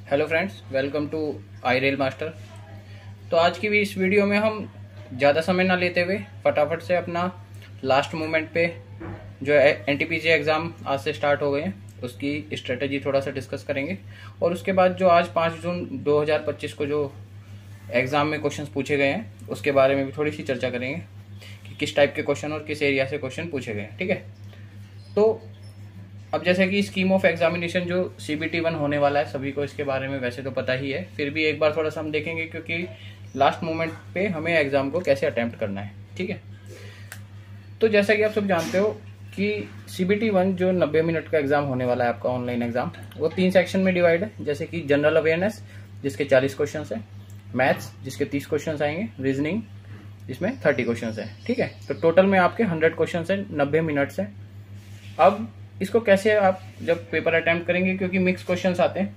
Hello friends, welcome to I rail master. तो आज की भी इस वीडियो में हम ज़्यादा समय ना लेते हुए फटाफट से अपना लास्ट मोमेंट पे जो है एनटीपीसी एग्ज़ाम आज से स्टार्ट हो गए हैं उसकी स्ट्रेटजी थोड़ा सा डिस्कस करेंगे। और उसके बाद जो आज 5 जून 2025 को जो एग्ज़ाम में क्वेश्चंस पूछे गए हैं उसके बारे में भी थोड़ी सी चर्चा करेंगे कि किस टाइप के क्वेश्चन और किस एरिया से क्वेश्चन पूछे गए हैं। ठीक है, तो अब जैसे कि स्कीम ऑफ एग्जामिनेशन जो CBT 1 होने वाला है, सभी को इसके बारे में वैसे तो पता ही है, फिर भी एक बार थोड़ा सा हम देखेंगे क्योंकि लास्ट मोमेंट पे हमें एग्जाम को कैसे अटेम्प्ट करना है। ठीक है, तो जैसा कि आप सब जानते हो कि CBT 1 जो 90 मिनट का एग्जाम होने वाला है आपका ऑनलाइन एग्जाम, वो 3 सेक्शन में डिवाइड है। जैसे कि जनरल अवेयरनेस जिसके 40 क्वेश्चन है, मैथ्स जिसके 30 क्वेश्चन आएंगे, रीजनिंग जिसमें 30 क्वेश्चन है। ठीक है, तो टोटल में आपके 100 क्वेश्चन है, 90 मिनट से। अब इसको कैसे आप जब पेपर अटेम्प्ट करेंगे, क्योंकि मिक्स क्वेश्चंस आते हैं,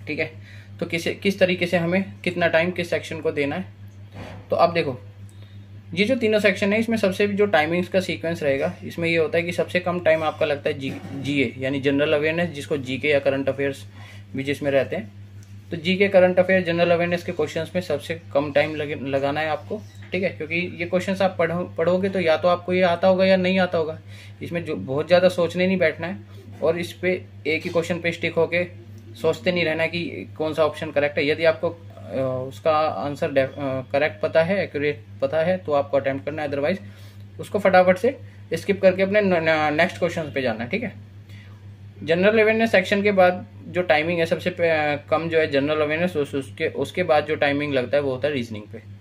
ठीक है, तो किस तरीके से हमें कितना टाइम किस सेक्शन को देना है। तो अब देखो, ये जो तीनों सेक्शन है इसमें सबसे भी जो टाइमिंग्स का सीक्वेंस रहेगा, इसमें ये होता है कि सबसे कम टाइम आपका लगता है जीए यानी जनरल अवेयरनेस, जिसको जीके या करंट अफेयर्स भी जिसमें रहते हैं। तो GK, current affair, general awareness के क्वेश्चंस में सबसे कम टाइम लगाना है आपको। ठीक है, क्योंकि ये क्वेश्चंस आप पढ़ोगे तो या तो आपको ये आता होगा या नहीं आता होगा, इसमें जो बहुत ज़्यादा सोचने नहीं बैठना है और इस पे एक ही क्वेश्चन पे स्टिक होके सोचते नहीं रहना कि कौन सा ऑप्शन करेक्ट है। यदि आपको उसका आंसर करेक्ट पता है, एक्यूरेट पता है, तो आपको अटेम्प्ट करना है, अदरवाइज उसको फटाफट से स्किप करके अपने नेक्स्ट क्वेश्चन पे जाना है। ठीक है, जनरल अवेयरनेस सेक्शन के बाद जो टाइमिंग है सबसे कम जो है जनरल अवेयरनेस, उसके बाद जो टाइमिंग लगता है वो होता है रीजनिंग पे।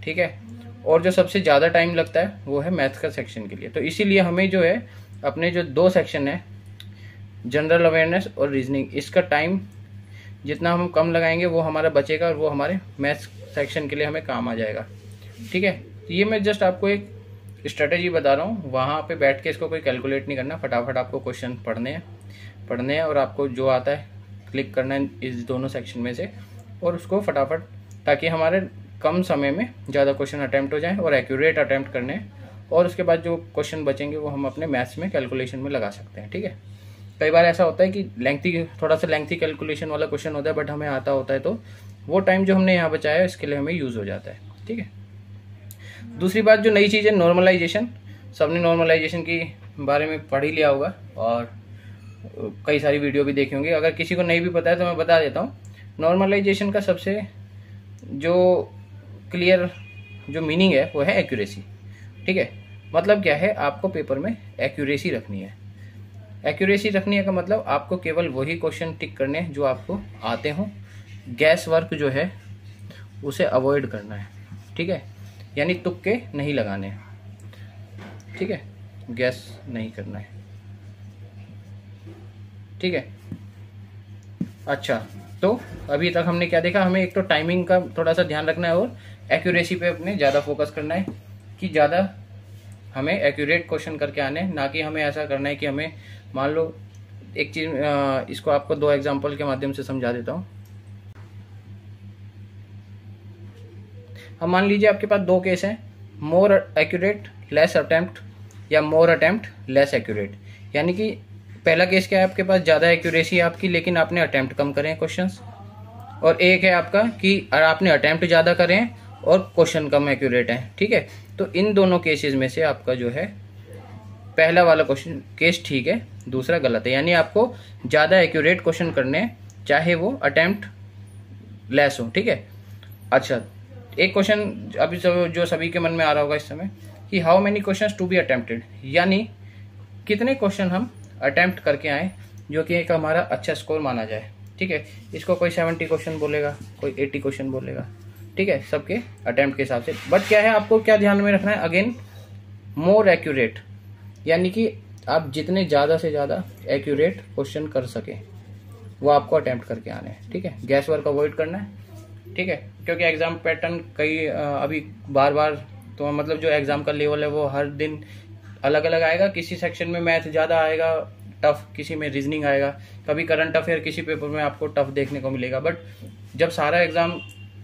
ठीक है, और जो सबसे ज़्यादा टाइम लगता है वो है मैथ्स का सेक्शन के लिए। तो इसीलिए हमें जो है अपने जो 2 सेक्शन है जनरल अवेयरनेस और रीजनिंग, इसका टाइम जितना हम कम लगाएंगे वो हमारा बचेगा और वो हमारे मैथ्स सेक्शन के लिए हमें काम आ जाएगा। ठीक है, तो ये मैं जस्ट आपको एक स्ट्रेटेजी बता रहा हूँ, वहाँ पे बैठ के इसको कोई कैलकुलेट नहीं करना, फटाफट आपको क्वेश्चन पढ़ने हैं और आपको जो आता है क्लिक करना है इस दोनों सेक्शन में से और उसको फटाफट, ताकि हमारे कम समय में ज़्यादा क्वेश्चन अटैम्प्ट हो जाए और एक्यूरेट अटैम्प्ट करने हैं। और उसके बाद जो क्वेश्चन बचेंगे वो हम अपने मैथ्स में कैलकुलेशन में लगा सकते हैं। ठीक है, कई बार ऐसा होता है कि थोड़ा सा लेंथी कैलकुलेशन वाला क्वेश्चन होता है, बट हमें आता होता है, तो वो टाइम जो हमने यहाँ बचाया है इसके लिए हमें यूज़ हो जाता है। ठीक है, दूसरी बात जो नई चीज़ है नॉर्मलाइजेशन। सबने नॉर्मलाइजेशन के बारे में पढ़ ही लिया होगा और कई सारी वीडियो भी देखी होंगी। अगर किसी को नहीं भी पता है तो मैं बता देता हूँ। नॉर्मलाइजेशन का सबसे जो क्लियर जो मीनिंग है वो है एक्यूरेसी। ठीक है, मतलब क्या है, आपको पेपर में एक्यूरेसी रखनी है। एक्यूरेसी रखनी है का मतलब आपको केवल वही क्वेश्चन टिक करने हैं जो आपको आते हों। गैस वर्क जो है उसे अवॉइड करना है। ठीक है, यानी तुक्के नहीं लगाने हैं। ठीक है, गैस नहीं करना है। ठीक है, अच्छा, तो अभी तक हमने क्या देखा, हमें एक तो टाइमिंग का थोड़ा सा ध्यान रखना है और एक्यूरेसी पे अपने ज़्यादा फोकस करना है कि ज़्यादा हमें एक्यूरेट क्वेश्चन करके आने हैं, ना कि हमें ऐसा करना है कि हमें, मान लो एक चीज़, इसको आपको 2 एग्जांपल के माध्यम से समझा देता हूँ। अब मान लीजिए आपके पास 2 केस हैं, मोर एक्यूरेट लेस अटेम्प्ट या मोर अटेम्प्ट लेस एक्यूरेट। यानी कि पहला केस क्या है, आपके पास ज़्यादा एक्यूरेसी है आपकी लेकिन आपने अटेम्प्ट कम करे हैं क्वेश्चंस, और एक है आपका कि आपने अटेम्प्ट ज़्यादा करे हैं और क्वेश्चन कम एक्यूरेट है। ठीक है, तो इन दोनों केसेस में से आपका जो है पहला वाला क्वेश्चन केस ठीक है, दूसरा गलत है। यानी आपको ज़्यादा एक्यूरेट क्वेश्चन करने हैं, चाहे वो अटेम्प्ट लेस हो। ठीक है, अच्छा, एक क्वेश्चन अभी जो सभी के मन में आ रहा होगा इस समय कि how many questions to be attempted, यानी कितने क्वेश्चन हम अटेम्प्ट करके आए जो कि एक हमारा अच्छा स्कोर माना जाए। ठीक है, इसको कोई 70 क्वेश्चन बोलेगा, कोई 80 क्वेश्चन बोलेगा। ठीक है, सबके अटेम्प्ट के हिसाब से। बट क्या है, आपको क्या ध्यान में रखना है, अगेन मोर एक्यूरेट, यानी कि आप जितने ज़्यादा से ज़्यादा एक्यूरेट क्वेश्चन कर सकें वो आपको अटेम्प्ट करके आने हैं। ठीक है, गैस वर्क अवॉइड करना है। ठीक है, क्योंकि एग्जाम पैटर्न कई अभी बार तो मतलब जो एग्जाम का लेवल है वो हर दिन अलग अलग आएगा। किसी सेक्शन में मैथ ज़्यादा आएगा टफ, किसी में रीजनिंग आएगा, कभी करंट अफेयर किसी पेपर में आपको टफ देखने को मिलेगा। बट जब सारा एग्जाम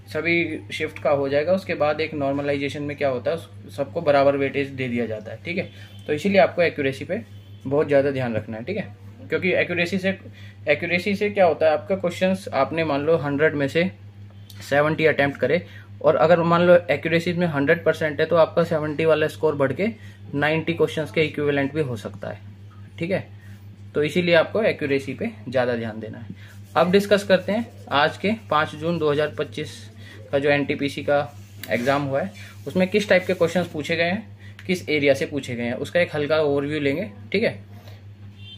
सभी शिफ्ट का हो जाएगा उसके बाद एक नॉर्मलाइजेशन में क्या होता है, सबको बराबर वेटेज दे दिया जाता है। ठीक है, तो इसीलिए आपको एक्यूरेसी पे बहुत ज़्यादा ध्यान रखना है। ठीक है, क्योंकि एक्यूरेसी से एक्यूरेसी से क्या होता है, आपका क्वेश्चंस आपने मान लो 100 में से 70 अटेम्प्ट करे, और अगर मान लो एक्यूरेसी में 100% है तो आपका 70 वाला स्कोर बढ़ के 90 क्वेश्चंस के इक्विवेलेंट भी हो सकता है। ठीक है, तो इसीलिए आपको एक्यूरेसी पे ज़्यादा ध्यान देना है। अब डिस्कस करते हैं आज के 5 जून 2025 का जो एनटीपीसी का एग्ज़ाम हुआ है उसमें किस टाइप के क्वेश्चंस पूछे गए हैं, किस एरिया से पूछे गए हैं, उसका एक हल्का ओवरव्यू लेंगे। ठीक है,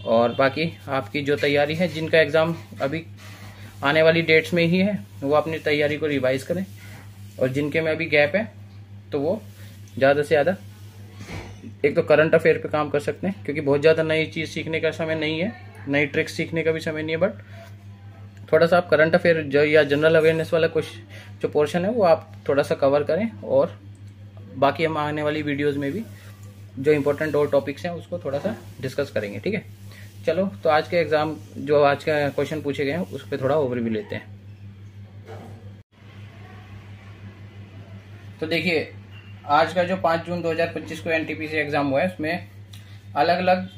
और बाकी आपकी जो तैयारी है, जिनका एग्ज़ाम अभी आने वाली डेट्स में ही है, वो अपनी तैयारी को रिवाइज करें, और जिनके में अभी गैप है तो वो ज़्यादा से ज़्यादा एक तो करंट अफेयर पे काम कर सकते हैं, क्योंकि बहुत ज़्यादा नई चीज़ सीखने का समय नहीं है, नई ट्रिक्स सीखने का भी समय नहीं है, बट थोड़ा सा आप करंट अफेयर जो या जनरल अवेयरनेस वाला कुछ जो पोर्शन है वो आप थोड़ा सा कवर करें, और बाकी हम आने वाली वीडियोज़ में भी जो इंपॉर्टेंट और टॉपिक्स हैं उसको थोड़ा सा डिस्कस करेंगे। ठीक है, चलो तो आज के एग्ज़ाम जो आज का क्वेश्चन पूछे गए हैं उस पर थोड़ा ओवरव्यू लेते हैं। तो देखिए, आज का जो 5 जून 2025 को एनटीपीसी एग्जाम हुआ है उसमें अलग अलग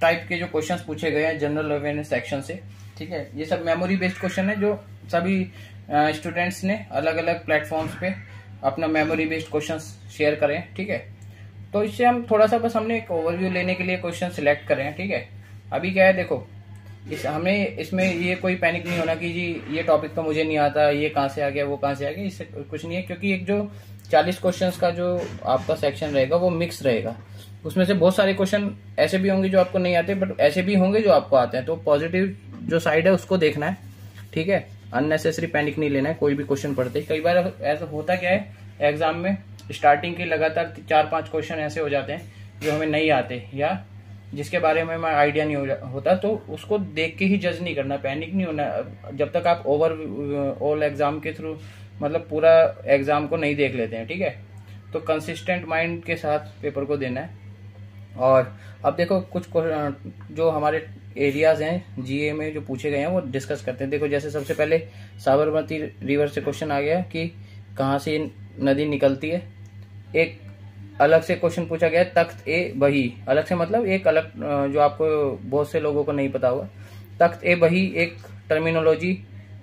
टाइप के जो क्वेश्चंस पूछे गए हैं जनरल अवेयरनेस सेक्शन से। ठीक है, ये सब मेमोरी बेस्ड क्वेश्चन है जो सभी स्टूडेंट्स ने अलग अलग प्लेटफॉर्म्स पे अपना मेमोरी बेस्ड क्वेश्चंस शेयर करें। ठीक है, तो इससे हम थोड़ा सा बस हमने एक ओवरव्यू लेने के लिए क्वेश्चन सिलेक्ट करें। ठीक है, अभी क्या है देखो, हमें इसमें ये कोई पैनिक नहीं होना कि जी ये टॉपिक तो मुझे नहीं आता, ये कहाँ से आ गया, वो कहाँ से आ गया, इससे कुछ नहीं है, क्योंकि एक जो 40 क्वेश्चंस का जो आपका सेक्शन रहेगा वो मिक्स रहेगा। उसमें से बहुत सारे क्वेश्चन ऐसे भी होंगे जो आपको नहीं आते, बट ऐसे भी होंगे जो आपको आते हैं, तो पॉजिटिव जो साइड है उसको देखना है। ठीक है, अननेसेसरी पैनिक नहीं लेना है कोई भी क्वेश्चन पढ़ते। कई बार ऐसा होता क्या है, एग्जाम में स्टार्टिंग के लगातार 4-5 क्वेश्चन ऐसे हो जाते हैं जो हमें नहीं आते या जिसके बारे में हमें आइडिया नहीं होता, तो उसको देख के ही जज नहीं करना, पैनिक नहीं होना जब तक आप ओवरऑल एग्जाम के थ्रू मतलब पूरा एग्जाम को नहीं देख लेते हैं। ठीक है, तो कंसिस्टेंट माइंड के साथ पेपर को देना है। और अब देखो कुछ जो हमारे एरियाज हैं जीए में जो पूछे गए हैं वो डिस्कस करते हैं। देखो, जैसे सबसे पहले साबरमती रिवर से क्वेश्चन आ गया कि कहाँ से नदी निकलती है। एक अलग से क्वेश्चन पूछा गया तख्त ए बही, अलग से मतलब एक अलग जो आपको बहुत से लोगों को नहीं पता होगा, तख्त ए बही एक टर्मिनोलॉजी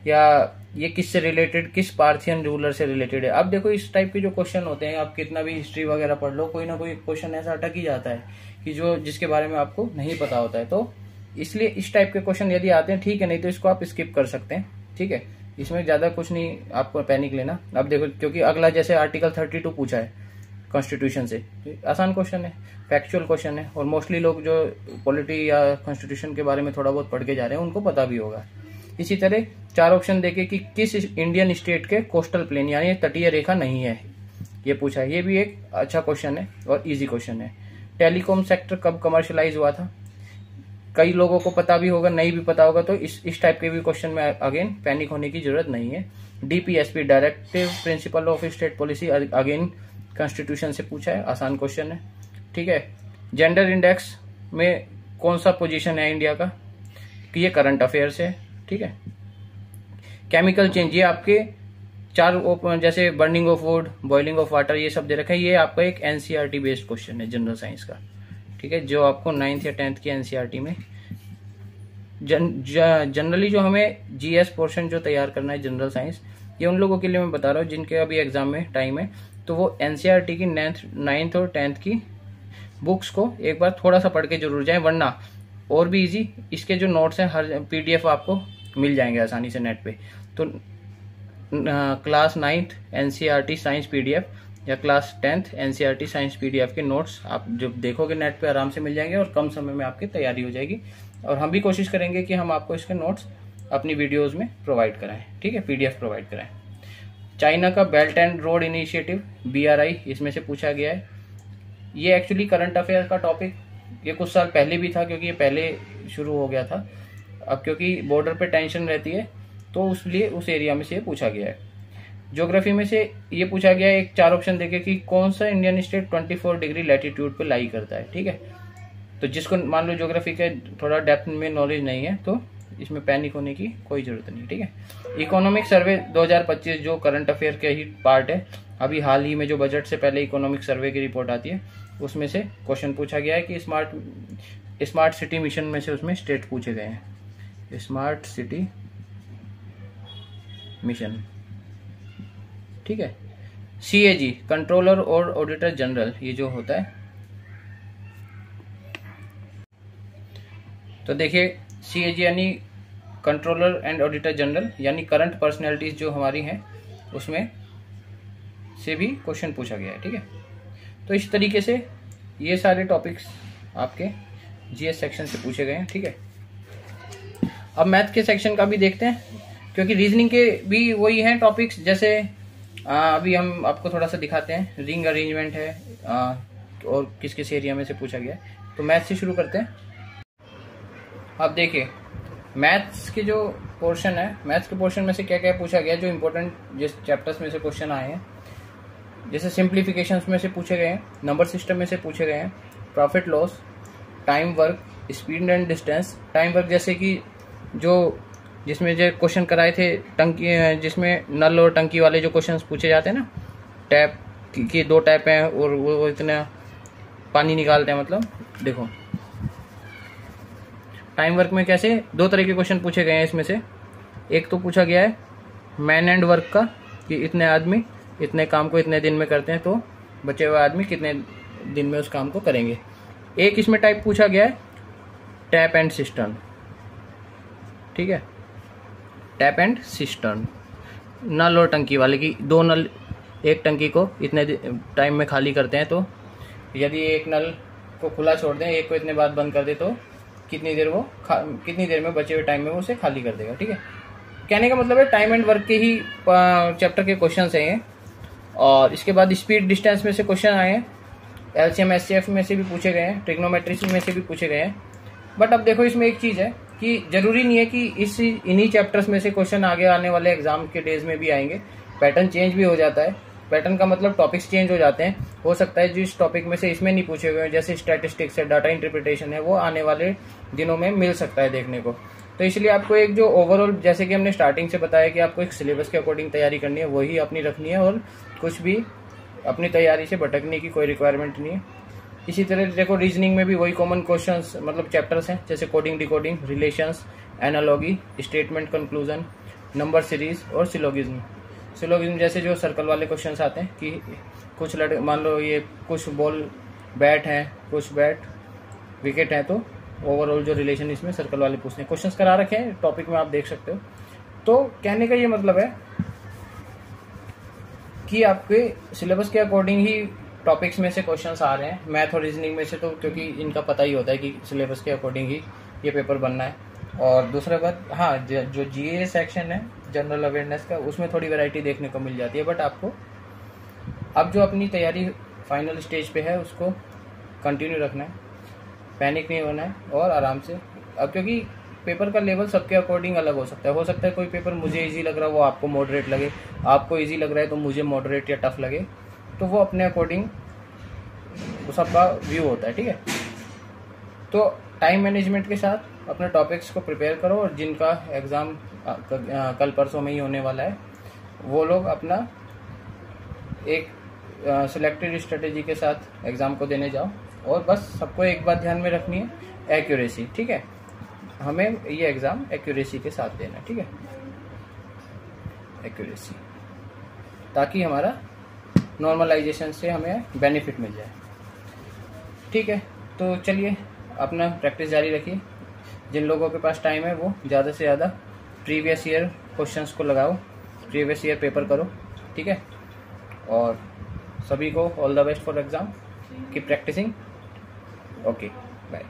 या ये किससे रिलेटेड, किस पार्थियन रूलर से रिलेटेड है। अब देखो इस टाइप के जो क्वेश्चन होते हैं, आप कितना भी हिस्ट्री वगैरह पढ़ लो, कोई ना कोई क्वेश्चन ऐसा अटक ही जाता है कि जो जिसके बारे में आपको नहीं पता होता है। तो इसलिए इस टाइप के क्वेश्चन यदि आते हैं ठीक है, नहीं तो इसको आप स्किप कर सकते हैं। ठीक है, इसमें ज्यादा कुछ नहीं आपको पैनिक लेना। अब देखो, क्योंकि अगला जैसे आर्टिकल 32 पूछा है कॉन्स्टिट्यूशन से, आसान क्वेश्चन है, फैक्चुअल क्वेश्चन है, और मोस्टली लोग जो पॉलिटी या कॉन्स्टिट्यूशन के बारे में थोड़ा बहुत पढ़ के जा रहे हैं उनको पता भी होगा। इसी तरह 4 ऑप्शन देके कि किस इंडियन स्टेट के कोस्टल प्लेन यानी तटीय रेखा नहीं है, ये पूछा है। ये भी एक अच्छा क्वेश्चन है और इजी क्वेश्चन है। टेलीकॉम सेक्टर कब कमर्शलाइज हुआ था, कई लोगों को पता भी होगा, नहीं भी पता होगा, तो इस टाइप के भी क्वेश्चन में अगेन पैनिक होने की जरूरत नहीं है। DPSP directive principle of state policy again constitution से पूछा है, आसान क्वेश्चन है। ठीक है, जेंडर इंडेक्स में कौन सा पोजीशन है इंडिया का, कि ये करंट अफेयर्स है। ठीक है, केमिकल चेंज, ये आपके 4 जैसे burning of would, boiling of water, ये सब दे रखा है, ये आपका एक एनसीईआरटी बेस्ड क्वेश्चन है जनरल साइंस का। ठीक है, जो आपको 9th या 10th की एनसीईआरटी में जनरली जो हमें जीएस पोर्शन जो तैयार करना है जनरल साइंस, ये उन लोगों के लिए मैं बता रहा हूँ जिनके अभी एग्जाम में टाइम है, तो वो एनसीईआरटी की 9th और 10th की बुक्स को एक बार थोड़ा सा पढ़ के जरूर जाएं, वरना और भी इजी इसके जो नोट्स हैं हर पीडीएफ आपको मिल जाएंगे आसानी से नेट पे। तो class 9th NCERT science PDF या class 10th NCERT science PDF के नोट्स आप जब देखोगे नेट पे आराम से मिल जाएंगे और कम समय में आपकी तैयारी हो जाएगी। और हम भी कोशिश करेंगे कि हम आपको इसके नोट्स अपनी वीडियोज में प्रोवाइड कराएं। ठीक है, पीडीएफ प्रोवाइड कराएं। चाइना का belt and road initiative BRI इसमें से पूछा गया है। ये एक्चुअली करंट अफेयर का टॉपिक ये कुछ साल पहले भी था, क्योंकि ये पहले शुरू हो गया था। अब क्योंकि बॉर्डर पे टेंशन रहती है तो उसलिए उस एरिया में से ये पूछा गया है। ज्योग्राफी में से ये पूछा गया है, एक 4 ऑप्शन देके कि कौन सा इंडियन स्टेट 24 डिग्री लैटिट्यूड पे लाई करता है। ठीक है, तो जिसको मान लो ज्योग्राफी के थोड़ा डेप्थ में नॉलेज नहीं है तो इसमें पैनिक होने की कोई जरूरत नहीं। ठीक है, इकोनॉमिक सर्वे 2025 जो करंट अफेयर के ही पार्ट है, अभी हाल ही में जो बजट से पहले इकोनॉमिक सर्वे की रिपोर्ट आती है उसमें से क्वेश्चन पूछा गया है कि स्मार्ट सिटी मिशन में से उसमें स्टेट पूछे गए हैं। स्मार्ट सिटी मिशन, ठीक है। CAG कंट्रोलर और ऑडिटर जनरल, ये जो होता है, तो देखिए CAG यानी कंट्रोलर एंड ऑडिटर जनरल, यानी करंट पर्सनैलिटीज जो हमारी हैं उसमें से भी क्वेश्चन पूछा गया है, ठीक है। तो इस तरीके से ये सारे टॉपिक्स आपके GS सेक्शन से पूछे गए हैं, ठीक है। अब मैथ के सेक्शन का भी देखते हैं, क्योंकि रीजनिंग के भी वही हैं टॉपिक्स। जैसे अभी हम आपको थोड़ा सा दिखाते हैं, रिंग अरेंजमेंट है और किस किस एरिया में से पूछा गया है। तो मैथ से शुरू करते हैं। अब देखिए मैथ्स के जो पोर्शन है, मैथ्स के पोर्शन में से क्या क्या पूछा गया, जो इम्पोर्टेंट जिस चैप्टर्स में से क्वेश्चन आए हैं। जैसे सिंप्लीफिकेशंस में से पूछे गए हैं, नंबर सिस्टम में से पूछे गए हैं, profit loss, time work, speed and distance. Time work जैसे कि जो जिसमें जो क्वेश्चन कराए थे टंकी, जिसमें नल और टंकी वाले जो क्वेश्चंस पूछे जाते हैं ना, टैप की 2 टैप हैं और वो इतना पानी निकालते हैं, मतलब देखो टाइम वर्क में कैसे 2 तरह के क्वेश्चन पूछे गए हैं। इसमें से एक तो पूछा गया है मैन एंड वर्क का, कि इतने आदमी इतने काम को इतने दिन में करते हैं, तो बचे हुए आदमी कितने दिन में उस काम को करेंगे। एक इसमें टाइप पूछा गया है टैप एंड सिस्टर्न, ठीक है। टैप एंड सिस्टर्न, नल और टंकी वाले की 2 नल एक टंकी को इतने टाइम में खाली करते हैं, तो यदि एक नल को खुला छोड़ दें, एक को इतने बाद बंद कर दे, तो कितनी देर में बचे हुए टाइम में वो उसे खाली कर देगा, ठीक है। कहने का मतलब है टाइम एंड वर्क के ही चैप्टर के क्वेश्चन हैं ये। और इसके बाद स्पीड डिस्टेंस में से क्वेश्चन आए हैं, LCM SCF में से भी पूछे गए हैं, ट्रिग्नोमेट्री में से भी पूछे गए हैं। बट अब देखो इसमें एक चीज़ है कि जरूरी नहीं है कि इन्हीं चैप्टर्स में से क्वेश्चन आगे आने वाले एग्जाम के डेज में भी आएंगे। पैटर्न चेंज भी हो जाता है। पैटर्न का मतलब टॉपिक्स चेंज हो जाते हैं। हो सकता है जिस टॉपिक में से इसमें नहीं पूछे हुए हैं, जैसे स्टैटिस्टिक्स है, डाटा इंटरप्रिटेशन है, वो आने वाले दिनों में मिल सकता है देखने को। तो इसलिए आपको एक जो ओवरऑल, जैसे कि हमने स्टार्टिंग से बताया कि आपको एक सिलेबस के अकॉर्डिंग तैयारी करनी है, वही अपनी रखनी है, और कुछ भी अपनी तैयारी से भटकने की कोई रिक्वायरमेंट नहीं है। इसी तरह देखो रीजनिंग में भी वही कॉमन क्वेश्चंस, मतलब चैप्टर्स हैं, जैसे coding, decoding, relations, analogy, statement, conclusion, number series और सिलोगिज्म। सिलोगिज्म जैसे जो सर्कल वाले क्वेश्चंस आते हैं कि कुछ मान लो ये कुछ बॉल बैट हैं, कुछ बैट विकेट हैं, तो ओवरऑल जो रिलेशन इसमें सर्कल वाले पूछते हैं। क्वेश्चंस करा रखे हैं टॉपिक में, आप देख सकते हो। तो कहने का ये मतलब है कि आपके सिलेबस के अकॉर्डिंग ही टॉपिक्स में से क्वेश्चंस आ रहे हैं। मैथ और रीजनिंग में से तो क्योंकि इनका पता ही होता है कि सिलेबस के अकॉर्डिंग ही ये पेपर बनना है। और दूसरा बात, हाँ, जो GA सेक्शन है जनरल अवेयरनेस का, उसमें थोड़ी वैरायटी देखने को मिल जाती है। बट आपको अब जो अपनी तैयारी फाइनल स्टेज पे है उसको कंटिन्यू रखना है, पैनिक नहीं होना है और आराम से। अब क्योंकि पेपर का लेवल सबके अकॉर्डिंग अलग हो सकता है कोई पेपर मुझे इजी लग रहा है वो आपको मॉडरेट लगे, आपको इजी लग रहा है तो मुझे मॉडरेट या टफ लगे। तो वो अपने अकॉर्डिंग वो सबका व्यू होता है, ठीक है। तो टाइम मैनेजमेंट के साथ अपने टॉपिक्स को प्रिपेयर करो, और जिनका एग्ज़ाम कल परसों में ही होने वाला है, वो लोग अपना एक सिलेक्टेड स्ट्रेटेजी के साथ एग्ज़ाम को देने जाओ। और बस सबको एक बात ध्यान में रखनी है, एक्यूरेसी, ठीक है। हमें ये एग्ज़ाम एक्यूरेसी के साथ देना है, ठीक है, एक्यूरेसी, ताकि हमारा नॉर्मलाइजेशन से हमें बेनिफिट मिल जाए, ठीक है। तो चलिए अपना प्रैक्टिस जारी रखिए। जिन लोगों के पास टाइम है वो ज़्यादा से ज़्यादा प्रीवियस ईयर क्वेश्चंस को लगाओ, प्रीवियस ईयर पेपर करो, ठीक है। और सभी को all the best for exam, keep practising. Okay, bye.